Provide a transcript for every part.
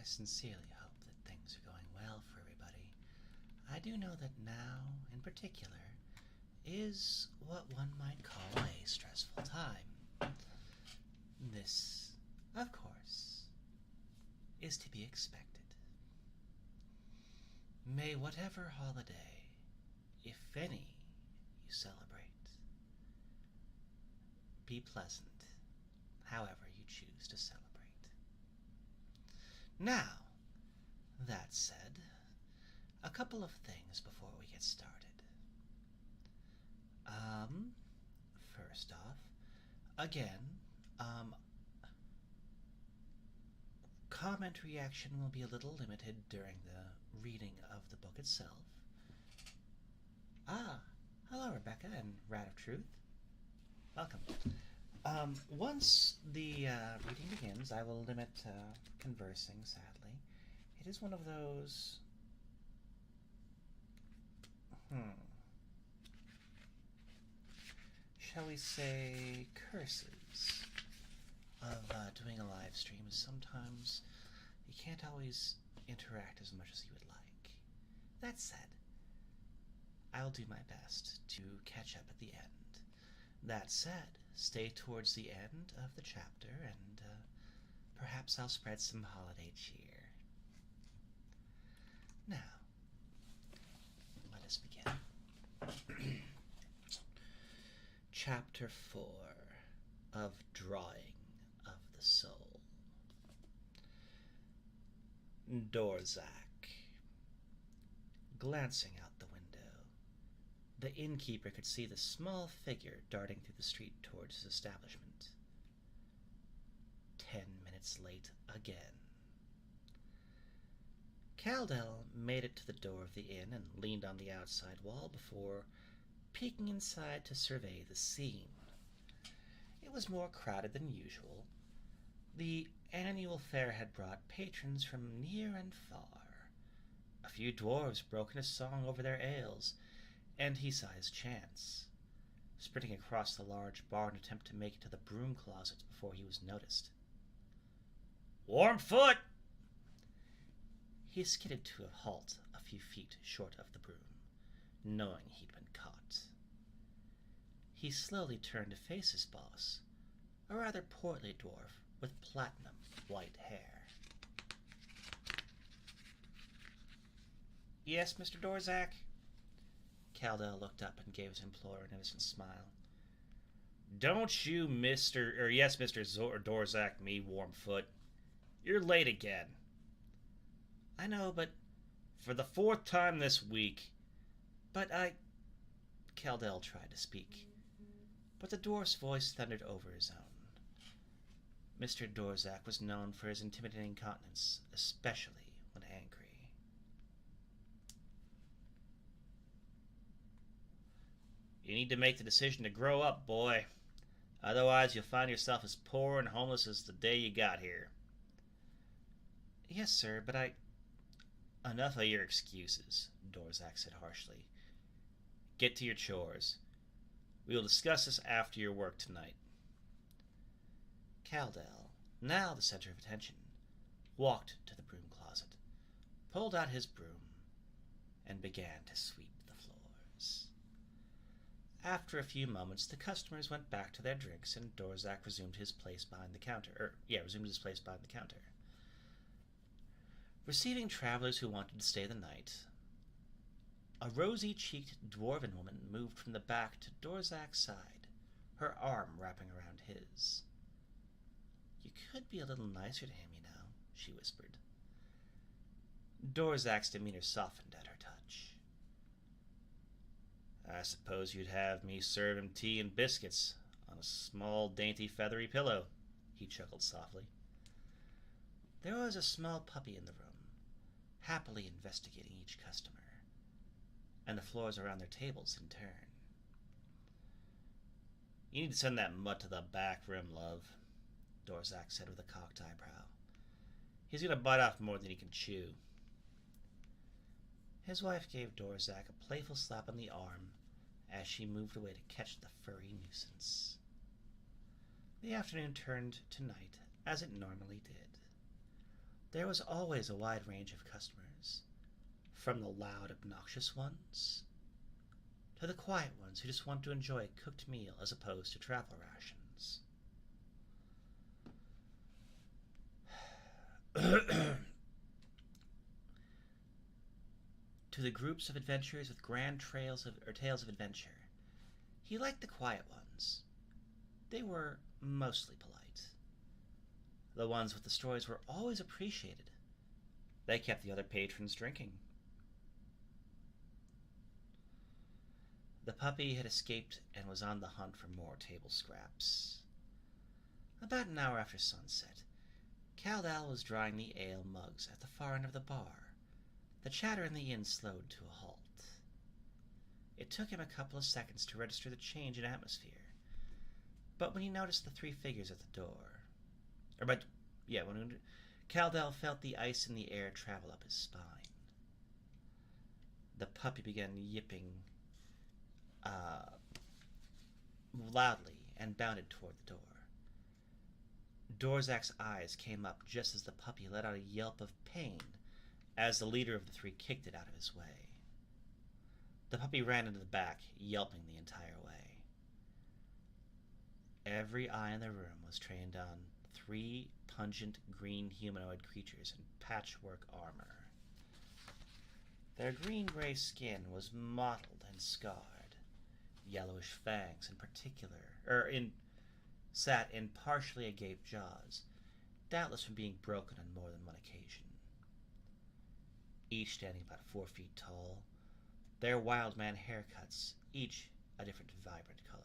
I sincerely hope that things are going well for everybody. I do know that now, in particular, is what one might call a stressful time. This, of course, is to be expected. May whatever holiday, if any, you celebrate, be pleasant, however you choose to celebrate. Now, that said, a couple of things before we get started. First off, again, comment reaction will be a little limited during the reading of the book itself. Hello, Rebecca and Rat of Truth. Welcome. Once the reading begins, I will limit conversing, sadly. It is one of those... shall we say, curses of doing a live stream. Sometimes you can't always interact as much as you would like. That said, I'll do my best to catch up at the end. That said, stay towards the end of the chapter and perhaps I'll spread some holiday cheer. Now, let us begin. Chapter 4 of Drawing of the Soul. Dorzak. Glancing out the window, the innkeeper could see the small figure darting through the street towards his establishment. 10 minutes late again. Caldel made it to the door of the inn and leaned on the outside wall before peeking inside to survey the scene. It was more crowded than usual. The annual fair had brought patrons from near and far. A few dwarves broke into song over their ales, and he saw his chance, sprinting across the large bar in an attempt to make it to the broom closet before he was noticed. "Warmfoot!" He skidded to a halt a few feet short of the broom, knowing he'd been caught. He slowly turned to face his boss, a rather portly dwarf with platinum white hair. "Yes, Mr. Dorzak?" Caldel looked up and gave his employer an innocent smile. "Don't you yes, Mr. Dorzak me, Warmfoot. You're late again." "I know, but..." "For the 4th time this week." Caldel tried to speak, but the dwarf's voice thundered over his own. Mr. Dorzak was known for his intimidating countenance, especially when angry. "You need to make the decision to grow up, boy. Otherwise you'll find yourself as poor and homeless as the day you got here." "Yes, sir, but "Enough of your excuses," Dorzak said harshly. "Get to your chores. We will discuss this after your work tonight." Caldel, now the center of attention, walked to the broom closet, pulled out his broom, and began to sweep the floors. After a few moments, the customers went back to their drinks, and Dorzak resumed his place behind the counter. Receiving travelers who wanted to stay the night, a rosy-cheeked dwarven woman moved from the back to Dorzak's side, her arm wrapping around his. "You could be a little nicer to him, you know," she whispered. Dorzak's demeanor softened at her touch. "I suppose you'd have me serve him tea and biscuits on a small, dainty, feathery pillow," he chuckled softly. There was a small puppy in the room, happily investigating each customer, and the floors around their tables in turn. "You need to send that mutt to the back room, love," Dorzak said with a cocked eyebrow. "He's going to bite off more than he can chew." His wife gave Dorzak a playful slap on the arm as she moved away to catch the furry nuisance. The afternoon turned to night as it normally did. There was always a wide range of customers, from the loud, obnoxious ones to the quiet ones who just want to enjoy a cooked meal as opposed to travel rations. To the groups of adventurers with grand tales of adventure, he liked the quiet ones. They were mostly polite. The ones with the stories were always appreciated. They kept the other patrons drinking. The puppy had escaped and was on the hunt for more table scraps. About an hour after sunset, Caldal was drying the ale mugs at the far end of the bar. The chatter in the inn slowed to a halt. It took him a couple of seconds to register the change in atmosphere, but when he noticed the three figures at the door, when Caldal felt the ice in the air travel up his spine. The puppy began yipping loudly and bounded toward the door. Dorzak's eyes came up just as the puppy let out a yelp of pain as the leader of the three kicked it out of his way. The puppy ran into the back, yelping the entire way. Every eye in the room was trained on three pungent green humanoid creatures in patchwork armor. Their green-gray skin was mottled and scarred. Yellowish fangs sat in partially agape jaws, doubtless from being broken on more than one occasion. Each standing about 4 feet tall, their wild man haircuts, each a different vibrant color.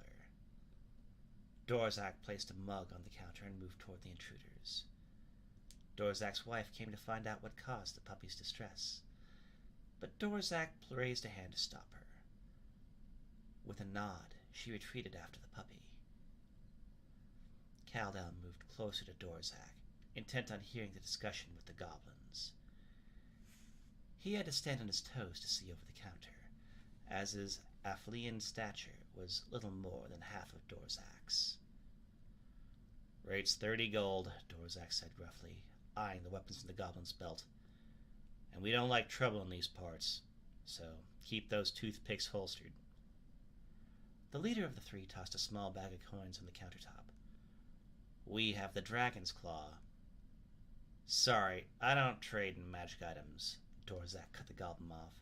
Dorzak placed a mug on the counter and moved toward the intruders. Dorzak's wife came to find out what caused the puppy's distress, but Dorzak raised a hand to stop her. With a nod, she retreated after the puppy. Caldal moved closer to Dorzak, intent on hearing the discussion with the goblins. He had to stand on his toes to see over the counter, as his Aphelian stature was little more than half of Dorzak's. "Rate's 30 gold, Dorzak said gruffly, eyeing the weapons in the goblin's belt. "And we don't like trouble in these parts, so keep those toothpicks holstered." The leader of the three tossed a small bag of coins on the countertop. "We have the Dragon's Claw." "Sorry, I don't trade in magic items," Dorzak cut the goblin off.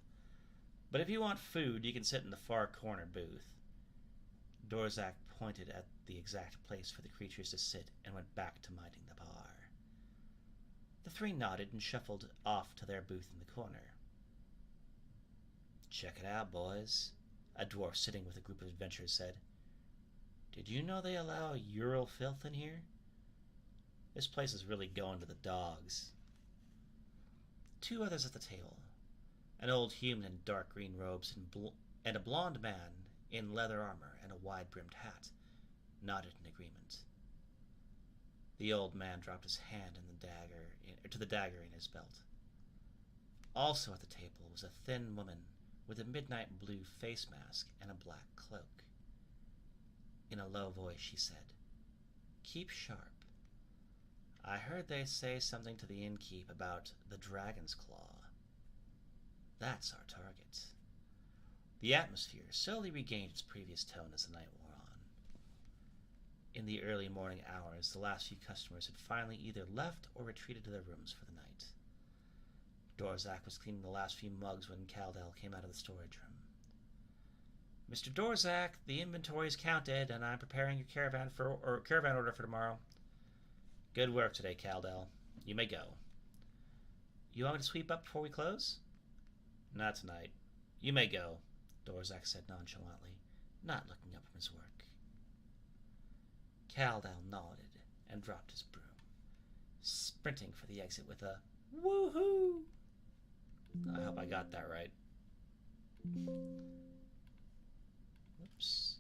"But if you want food, you can sit in the far corner booth." Dorzak pointed at the exact place for the creatures to sit and went back to minding the bar. The three nodded and shuffled off to their booth in the corner. "Check it out, boys," a dwarf sitting with a group of adventurers said. "Did you know they allow Ural filth in here? This place is really going to the dogs." Two others at the table, an old human in dark green robes and a blond man in leather armor and a wide-brimmed hat, nodded in agreement. The old man dropped his hand to the dagger in his belt. Also at the table was a thin woman with a midnight blue face mask and a black cloak. In a low voice she said, "Keep sharp. I heard they say something to the innkeep about the Dragon's Claw. That's our target." The atmosphere slowly regained its previous tone as the night wore on. In the early morning hours, the last few customers had finally either left or retreated to their rooms for the night. Dorzak was cleaning the last few mugs when Caldal came out of the storage room. "Mr. Dorzak, the inventory is counted, and I'm preparing your caravan order for tomorrow." "Good work today, Caldal. You may go." "You want me to sweep up before we close?" "Not tonight. You may go," Dorzak said nonchalantly, not looking up from his work. Caldal nodded and dropped his broom, sprinting for the exit with a "Woohoo!" I hope I got that right. Whoops.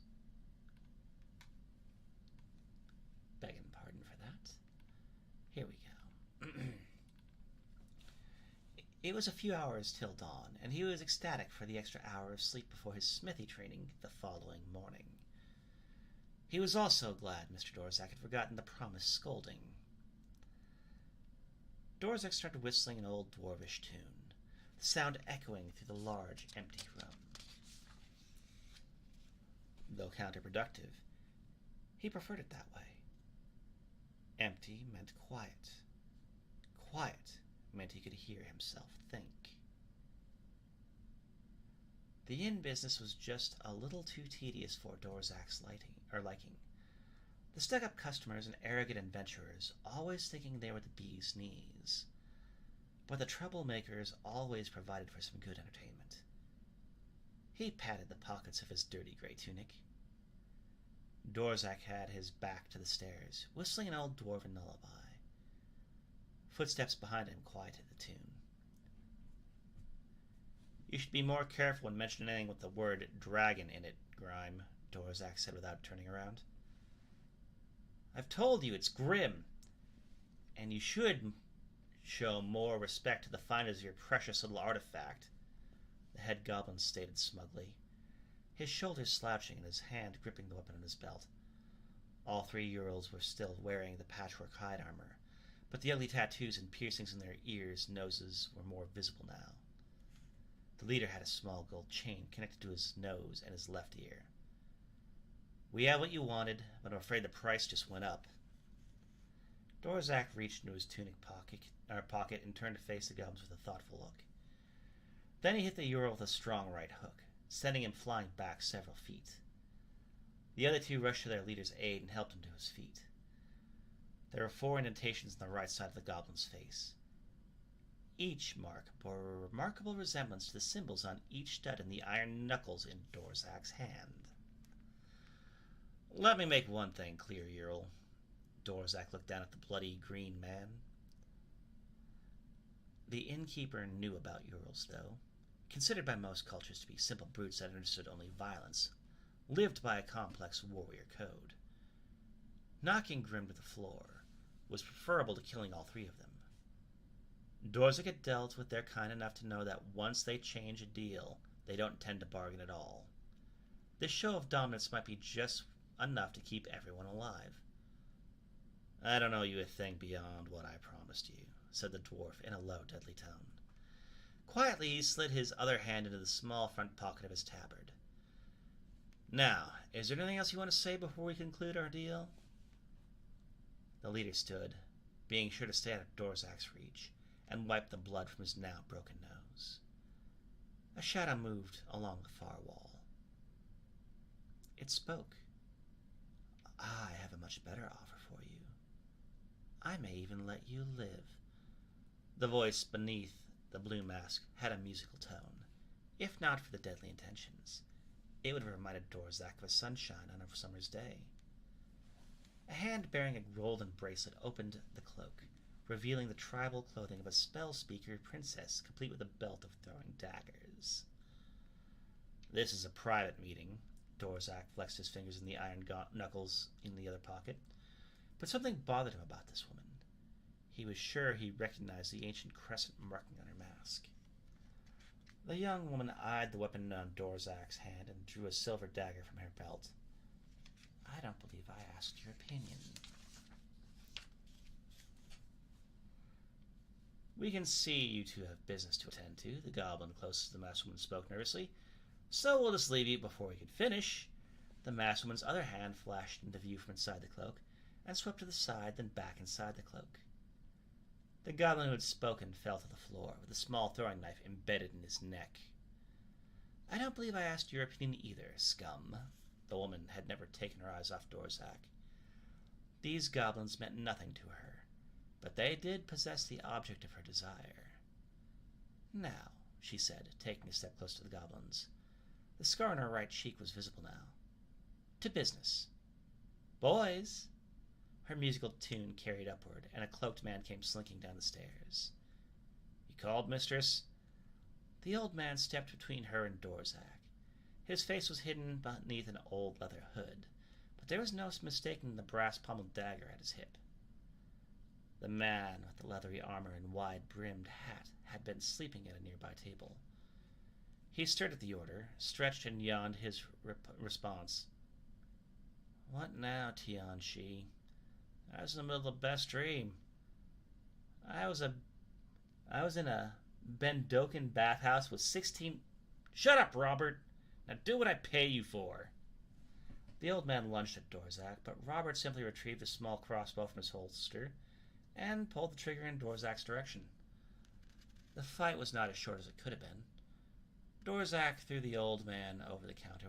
Begging pardon for that. Here we go. It was a few hours till dawn, and he was ecstatic for the extra hour of sleep before his smithy training the following morning. He was also glad Mr. Dorzak had forgotten the promised scolding. Dorzak started whistling an old dwarvish tune, the sound echoing through the large, empty room. Though counterproductive, he preferred it that way. Empty meant quiet. Quiet meant he could hear himself think. The inn business was just a little too tedious for Dorzak's liking. The stuck-up customers and arrogant adventurers always thinking they were the bee's knees. But the troublemakers always provided for some good entertainment. He patted the pockets of his dirty gray tunic. Dorzak had his back to the stairs, whistling an old dwarven lullaby. Footsteps behind him quieted the tune. "You should be more careful when mentioning anything with the word dragon in it, Grime," Dorzak said without turning around. "I've told you it's grim, and you should show more respect to the finders of your precious little artifact," the head goblin stated smugly, his shoulders slouching and his hand gripping the weapon on his belt. All three Urals were still wearing the patchwork hide armor, but the ugly tattoos and piercings in their ears and noses were more visible now. The leader had a small gold chain connected to his nose and his left ear. "We have what you wanted, but I'm afraid the price just went up." Dorzak reached into his tunic pocket and turned to face the goblins with a thoughtful look. Then he hit the Ural with a strong right hook, sending him flying back several feet. The other two rushed to their leader's aid and helped him to his feet. There were 4 indentations on the right side of the goblin's face. Each mark bore a remarkable resemblance to the symbols on each stud in the iron knuckles in Dorzak's hand. "Let me make one thing clear, Ural." Dorzak looked down at the bloody green man. The innkeeper knew about Urals, though. Considered by most cultures to be simple brutes that understood only violence, lived by a complex warrior code. Knocking Grim to the floor was preferable to killing all 3 of them. Dorzak had dealt with their kind enough to know that once they change a deal, they don't tend to bargain at all. This show of dominance might be just enough to keep everyone alive. "I don't owe you a thing beyond what I promised you," said the dwarf in a low, deadly tone. Quietly, he slid his other hand into the small front pocket of his tabard. "Now, is there anything else you want to say before we conclude our deal?" The leader stood, being sure to stay out of Dorzak's reach, and wiped the blood from his now broken nose. A shadow moved along the far wall. It spoke. "I have a much better offer for you. I may even let you live." The voice beneath the blue mask had a musical tone. If not for the deadly intentions, it would have reminded Dorzak of sunshine on a summer's day. A hand bearing a golden bracelet opened the cloak, revealing the tribal clothing of a spell-speaker princess, complete with a belt of throwing daggers. "This is a private meeting." Dorzak flexed his fingers in the iron knuckles in the other pocket. But something bothered him about this woman. He was sure he recognized the ancient crescent marking on her mask. The young woman eyed the weapon on Dorzak's hand and drew a silver dagger from her belt. "I don't believe I asked your opinion." "We can see you two have business to attend to," the goblin closest to the masked woman spoke nervously. "So we'll just leave you before we can finish." The masked woman's other hand flashed into view from inside the cloak, and swept to the side, then back inside the cloak. The goblin who had spoken fell to the floor, with a small throwing knife embedded in his neck. "I don't believe I asked your opinion either, scum." The woman had never taken her eyes off Dorzak. These goblins meant nothing to her, but they did possess the object of her desire. "Now," she said, taking a step close to the goblins. The scar on her right cheek was visible now. "To business. Boys!" Her musical tune carried upward, and a cloaked man came slinking down the stairs. "You called, mistress?" The old man stepped between her and Dorzak. His face was hidden beneath an old leather hood, but there was no mistaking the brass-pommeled dagger at his hip. The man with the leathery armor and wide-brimmed hat had been sleeping at a nearby table. He stared at the order, stretched, and yawned his response. "What now, Tian Shi? I was in the middle of the best dream. I was a I was in a Bendoken bathhouse with 16. Shut up, Robert! Now do what I pay you for. The old man lunged at Dorzak, but Robert simply retrieved a small crossbow from his holster and pulled the trigger in Dorzak's direction. The fight was not as short as it could have been. Dorzak threw the old man over the counter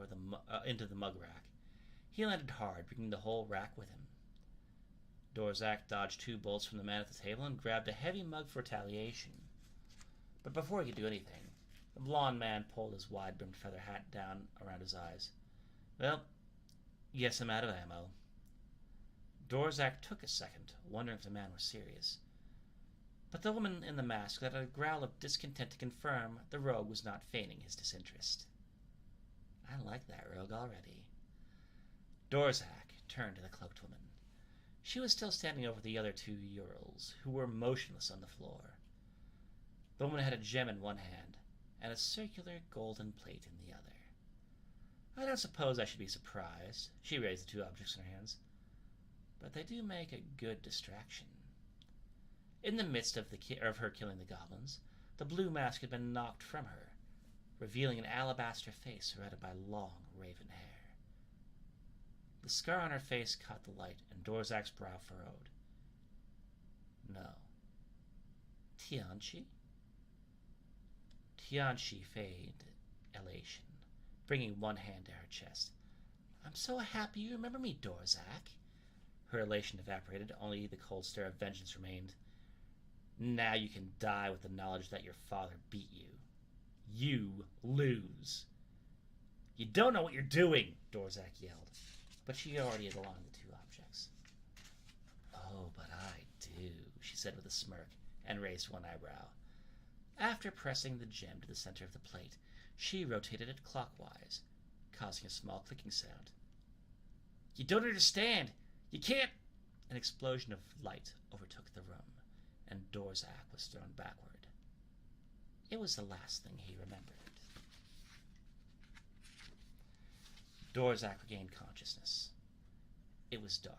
into the mug rack. He landed hard, bringing the whole rack with him. Dorzak dodged 2 bolts from the man at the table and grabbed a heavy mug for retaliation. But before he could do anything, the blond man pulled his wide-brimmed feather hat down around his eyes. Well, guess I'm out of ammo. Dorzak took a second, wondering if the man was serious. But the woman in the mask let out a growl of discontent to confirm the rogue was not feigning his disinterest. I like that rogue already. Dorzak turned to the cloaked woman. She was still standing over the other 2 Urals, who were motionless on the floor. The woman had a gem in one hand and a circular golden plate in the other. I don't suppose I should be surprised. She raised the 2 objects in her hands. But they do make a good distraction. In the midst of her killing the goblins, the blue mask had been knocked from her, revealing an alabaster face surrounded by long raven hair. The scar on her face caught the light, and Dorzak's brow furrowed. No. Tianchi? Tianchi feigned elation, bringing one hand to her chest. I'm so happy you remember me, Dorzak. Her elation evaporated, only the cold stare of vengeance remained. Now you can die with the knowledge that your father beat you. You lose. You don't know what you're doing, Dorzak yelled, but she already had aligned the 2 objects. Oh, but I do, she said with a smirk, and raised one eyebrow. After pressing the gem to the center of the plate, she rotated it clockwise, causing a small clicking sound. You don't understand! You can't! An explosion of light overtook the room, and Dorzak was thrown backward. It was the last thing he remembered. Dorzak regained consciousness. It was dark.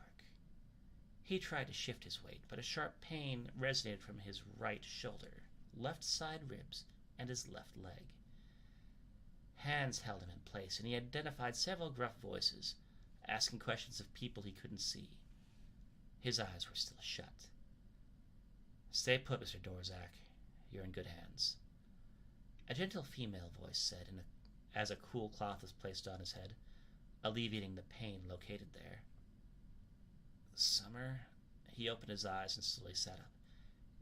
He tried to shift his weight, but a sharp pain resonated from his right shoulder, left side ribs, and his left leg. Hands held him in place, and he identified several gruff voices, asking questions of people he couldn't see. His eyes were still shut. Stay put, Mr. Dorzak. You're in good hands. A gentle female voice said, as a cool cloth was placed on his head, alleviating the pain located there. Summer? He opened his eyes and slowly sat up,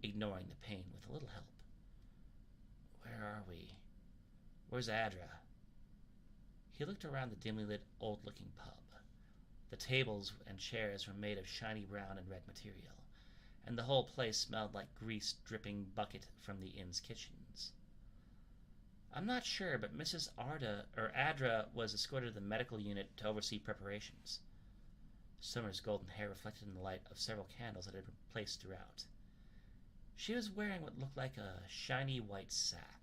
ignoring the pain with a little help. Where are we? Where's Adra? He looked around the dimly lit, old-looking pub. The tables and chairs were made of shiny brown and red material, and the whole place smelled like grease-dripping bucket from the inn's kitchens. I'm not sure, but Mrs. Adra was escorted to the medical unit to oversee preparations. Summer's golden hair reflected in the light of several candles that had been placed throughout. She was wearing what looked like a shiny white sack.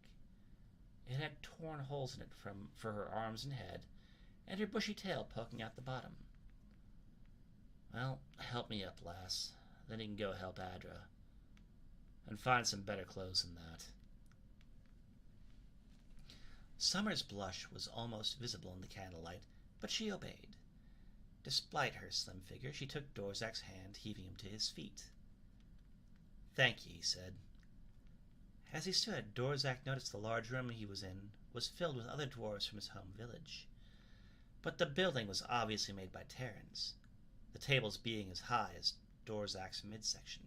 It had torn holes in it for her arms and head, and her bushy tail poking out the bottom. Well, help me up, lass. Then you can go help Adra. And find some better clothes than that. Summer's blush was almost visible in the candlelight, but she obeyed. Despite her slim figure, she took Dorzak's hand, heaving him to his feet. Thank you, he said. As he stood, Dorzak noticed the large room he was in was filled with other dwarves from his home village. But the building was obviously made by Terrans, the tables being as high as Dorzak's midsection.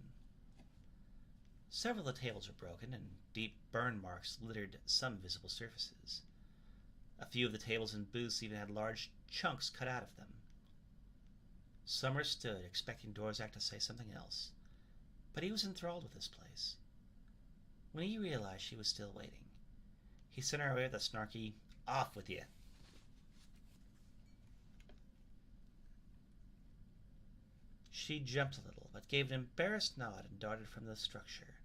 Several of the tables were broken, and deep burn marks littered some visible surfaces. A few of the tables and booths even had large chunks cut out of them. Summer stood, expecting Dorzak to say something else, but he was enthralled with this place. When he realized she was still waiting, he sent her away with a snarky, "Off with you." She jumped a little, but gave an embarrassed nod and darted from the structure,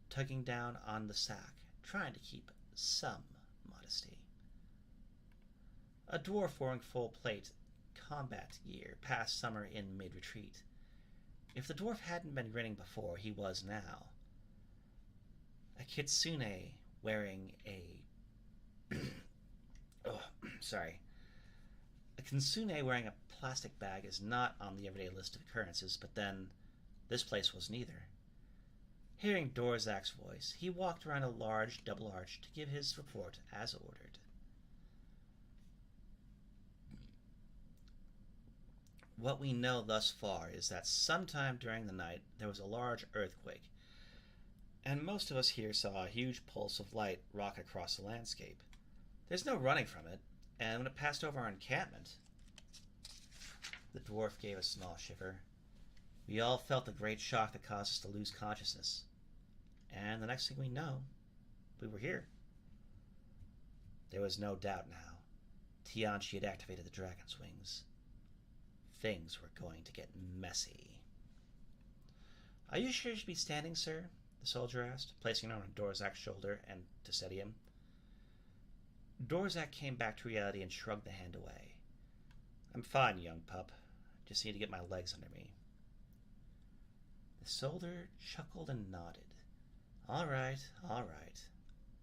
tugging down on the sack, trying to keep some modesty. A dwarf wearing full plate combat gear passed Summer in mid-retreat. If the dwarf hadn't been grinning before, he was now. A kitsune wearing a oh, sorry. A kitsune wearing a plastic bag is not on the everyday list of occurrences, but then this place wasn't either. Hearing Dorzak's voice, he walked around a large double arch to give his report as ordered. What we know thus far is that sometime during the night there was a large earthquake, and most of us here saw a huge pulse of light rock across the landscape. There's no running from it, and when it passed over our encampment, the dwarf gave a small shiver. We all felt the great shock that caused us to lose consciousness. And the next thing we know, we were here. There was no doubt now. Tianchi had activated the dragon's wings. Things were going to get messy. Are you sure you should be standing, sir? The soldier asked, placing an arm on Dorzak's shoulder and to steady him. Dorzak came back to reality and shrugged the hand away. I'm fine, young pup. Just need to get my legs under me. The soldier chuckled and nodded. All right.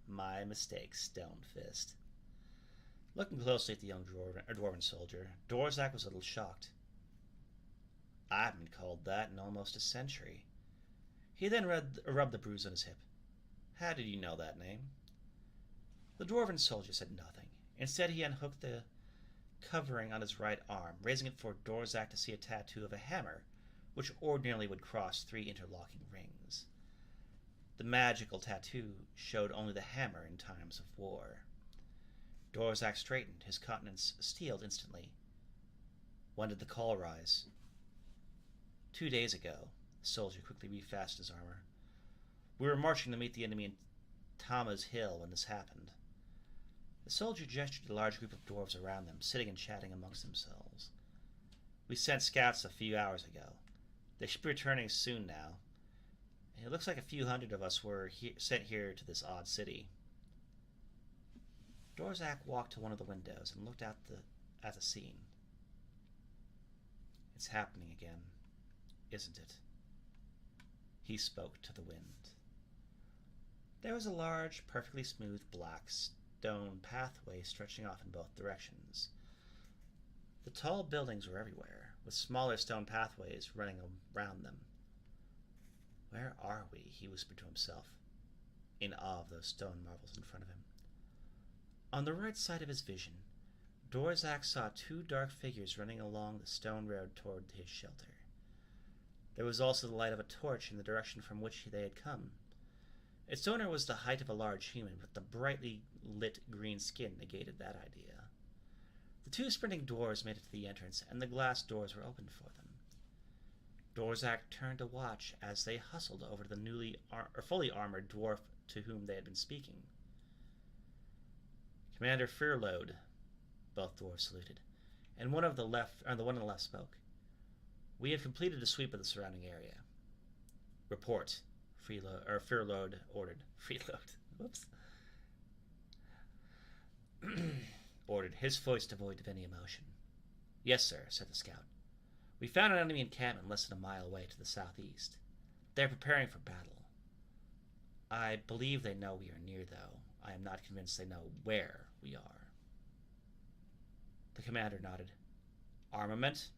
My mistake, Stonefist. Looking closely at the young dwarven soldier, Dorzak was a little shocked. I haven't been called that in almost a century. He then rubbed the bruise on his hip. How did you know that name? The dwarven soldier said nothing. Instead, he unhooked the covering on his right arm, raising it for Dorzak to see a tattoo of a hammer, which ordinarily would cross 3 interlocking rings. The magical tattoo showed only the hammer in times of war. Dorzak straightened, his countenance steeled instantly. When did the call rise? 2 days ago. The soldier quickly refastened his armor. We were marching to meet the enemy in Tama's Hill when this happened. The soldier gestured to a large group of dwarves around them, sitting and chatting amongst themselves. We sent scouts a few hours ago. They should be returning soon now. It looks like a few hundred of us were sent here to this odd city. Dorzak walked to one of the windows and looked out at the scene. It's happening again, isn't it? He spoke to the wind. There was a large, perfectly smooth black stone pathway stretching off in both directions. The tall buildings were everywhere, with smaller stone pathways running around them. Where are we? He whispered to himself, in awe of those stone marvels in front of him. On the right side of his vision, Dorzak saw 2 dark figures running along the stone road toward his shelter. There was also the light of a torch in the direction from which they had come. Its owner was the height of a large human, but the brightly lit green skin negated that idea. The 2 sprinting dwarves made it to the entrance, and the glass doors were opened for them. Dorzak turned to watch as they hustled over to the fully armored dwarf to whom they had been speaking. Commander Firlode, both dwarves saluted, and the one on the left spoke. We have completed a sweep of the surrounding area. Report, Firlode ordered. Freeload. Whoops. Ordered, his voice devoid of any emotion. Yes, sir, said the scout. We found an enemy encampment less than a mile away to the southeast. They are preparing for battle. I believe they know we are near, though. I am not convinced they know where we are. The commander nodded. Armament?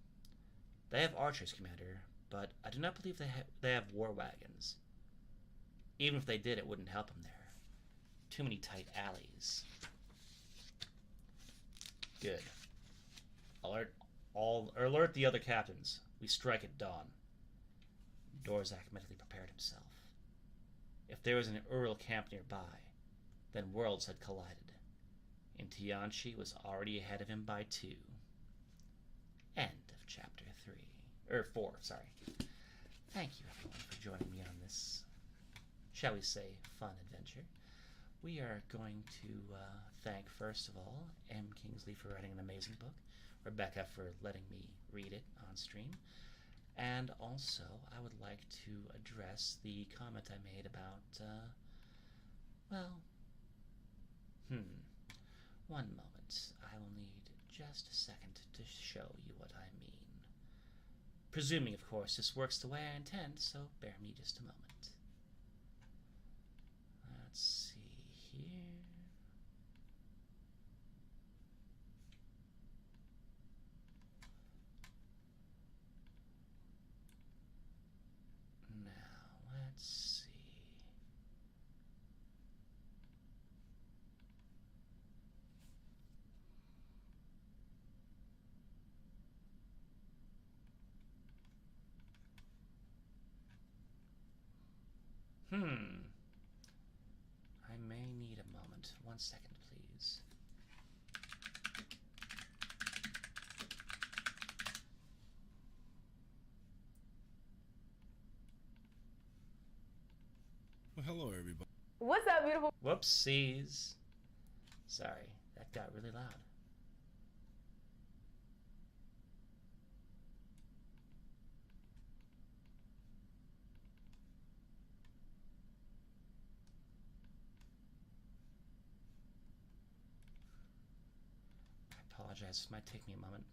They have archers, Commander, but I do not believe they have war wagons. Even if they did, it wouldn't help them there. Too many tight alleys. Good. Alert the other captains. We strike at dawn. Dorzak mentally prepared himself. If there was an Ural camp nearby, then worlds had collided, and Tianchi was already ahead of him by 2. End of chapter 4, sorry. Thank you, everyone, for joining me on this, shall we say, fun adventure. We are going to thank, first of all, M. Kingsley for writing an amazing book, Rebecca for letting me read it on stream, and also I would like to address the comment I made about, one moment. I will need just a second to show you what I mean. Presuming, of course, this works the way I intend, so bear me just a moment. 1 second, please. Well, hello, everybody. What's up, beautiful? Whoopsies. Sorry, that got really loud. I apologize, this might take me a moment.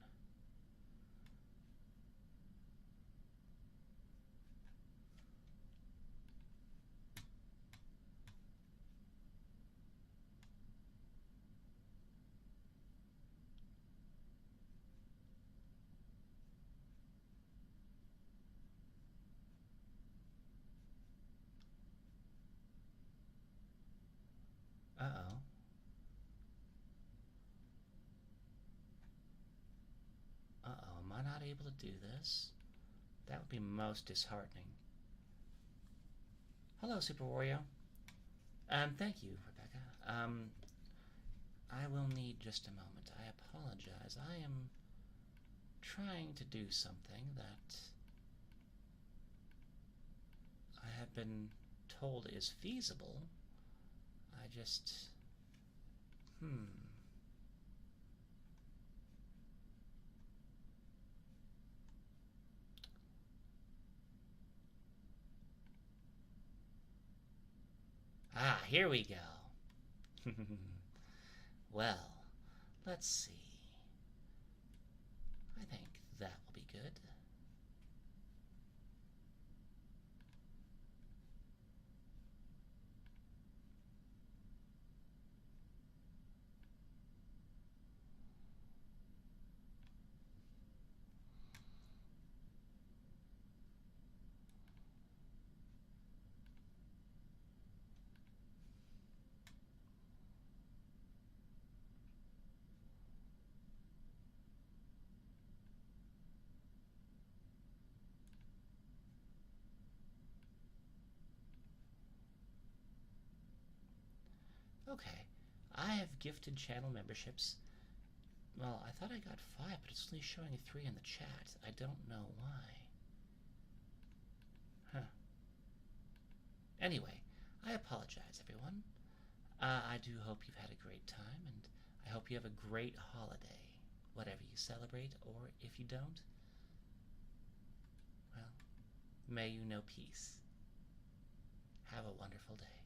Uh-oh. Uh-oh, am I not able to do this? That would be most disheartening. Hello, Super Wario. Thank you, Rebecca. I will need just a moment. I apologize. I am trying to do something that I have been told is feasible. I just... Ah, here we go. Well, let's see. I think that will be good. Okay, I have gifted channel memberships. Well, I thought I got 5, but it's only showing 3 in the chat. I don't know why. Huh. Anyway, I apologize, everyone. I do hope you've had a great time, and I hope you have a great holiday, whatever you celebrate, or if you don't, well, may you know peace. Have a wonderful day.